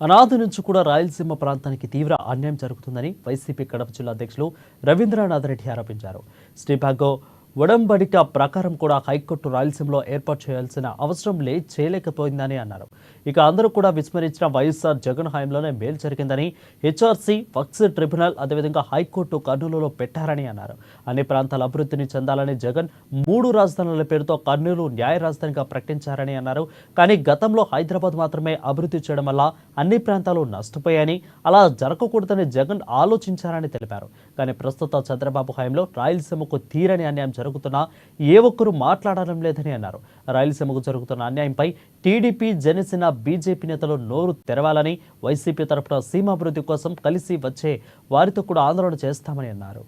అనాది నుంచి కూడా రాయలసీమ ప్రాంతానికి తీవ్ర అన్యాయం జరుగుతుందని వైసీపీ కడప జిల్లా అధ్యక్షులు రవీంద్రనాథ్ రెడ్డి ఆరోపించారు. శ్రీభాగో ఉడంబడిక ప్రకారం కూడా హైకోర్టు రాయలసీమలో ఏర్పాటు చేయాల్సిన అవసరం చేయలేకపోయిందని అన్నారు. ఇక అందరూ కూడా విస్మరించిన వైఎస్ఆర్ జగన్ హయాంలోనే మేలు జరిగిందని, హెచ్ఆర్సీ, వక్స్ ట్రిబ్యునల్, అదేవిధంగా హైకోర్టు కర్నూలులో పెట్టారని అన్నారు. అన్ని ప్రాంతాల అభివృద్ధిని చెందాలని జగన్ 3 రాజధానుల పేరుతో కర్నూలు న్యాయ రాజధానిగా ప్రకటించారని అన్నారు. కానీ గతంలో హైదరాబాద్ మాత్రమే అభివృద్ధి చేయడం వల్ల అన్ని ప్రాంతాలు నష్టపోయాయని, అలా జరగకూడదని జగన్ ఆలోచించారని తెలిపారు. కానీ ప్రస్తుత చంద్రబాబు హయాంలో రాయలసీమకు తీరని అన్యాయం జరుగుతున్నా ఏ ఒక్కరూ మాట్లాడడం లేదని అన్నారు. రాయలసీమకు జరుగుతున్న అన్యాయంపై టీడీపీ, జనసేన, బీజేపీ నేతలు నోరు తెరవాలని, వైసీపీ తరఫున సీమాభివృద్ధి కోసం కలిసి వచ్చే వారితో కూడా ఆందోళన చేస్తామని అన్నారు.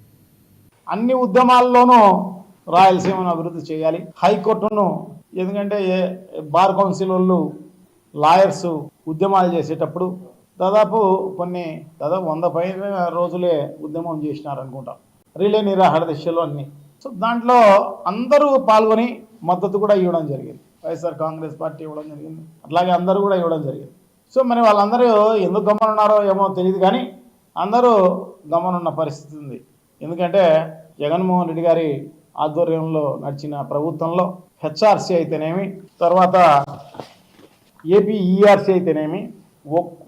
అన్ని ఉద్యమాల్లోనూ రాయలసీమను అభివృద్ధి చేయాలి. హైకోర్టును, ఎందుకంటే బార్ కౌన్సిల్ వాళ్ళు, లాయర్స్ ఉద్యమాలు చేసేటప్పుడు దాదాపు 100 పైన రోజులే ఉద్యమం చేసినారనుకుంటా, రిలే నిరాహార దీక్షలు అన్నీ. సో దాంట్లో అందరూ పాల్గొని మద్దతు కూడా ఇవ్వడం జరిగింది. వైఎస్ఆర్ కాంగ్రెస్ పార్టీ ఇవ్వడం జరిగింది, అట్లాగే అందరూ కూడా ఇవ్వడం జరిగింది. సో మరి వాళ్ళందరూ ఎందుకు గమనున్నారో ఏమో తెలియదు, కానీ అందరూ గమనున్న పరిస్థితి ఉంది. ఎందుకంటే జగన్మోహన్ రెడ్డి గారి ఆధ్వర్యంలో నడిచిన ప్రభుత్వంలో హెచ్ఆర్సీ అయితేనేమి, తర్వాత ఏపీ ఈఆర్సీ అయితేనేమి,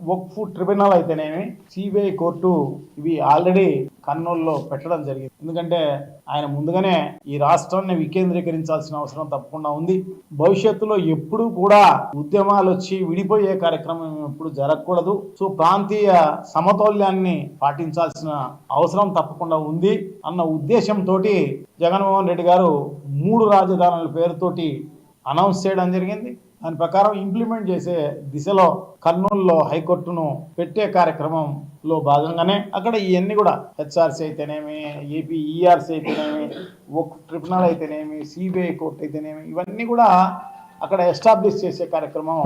వక్ఫ్ ట్రిబ్యునల్ అయితేనేమి, సిబిఐ కోర్టు, ఇవి ఆల్రెడీ కర్నూలులో పెట్టడం జరిగింది. ఎందుకంటే ఆయన ముందుగానే ఈ రాష్ట్రాన్ని వికేంద్రీకరించాల్సిన అవసరం తప్పకుండా ఉంది. భవిష్యత్తులో ఎప్పుడు కూడా ఉద్యమాలు వచ్చి విడిపోయే కార్యక్రమం ఎప్పుడు జరగకూడదు. సో ప్రాంతీయ సమతౌల్యాన్ని పాటించాల్సిన అవసరం తప్పకుండా ఉంది అన్న ఉద్దేశంతో జగన్మోహన్ రెడ్డి గారు 3 రాజధానుల పేరుతోటి అనౌన్స్ చేయడం జరిగింది. దాని ప్రకారం ఇంప్లిమెంట్ చేసే దిశలో కర్నూలులో హైకోర్టును పెట్టే కార్యక్రమంలో భాగంగానే అక్కడ ఇవన్నీ కూడా హెచ్ఆర్సీ అయితేనేమి, ఏపీ ఈఆర్సీ అయితేనేమి, ట్రిబ్యునల్ అయితేనేమి, సిబిఐ కోర్టు అయితేనేమి, ఇవన్నీ కూడా అక్కడ ఎస్టాబ్లిష్ చేసే కార్యక్రమం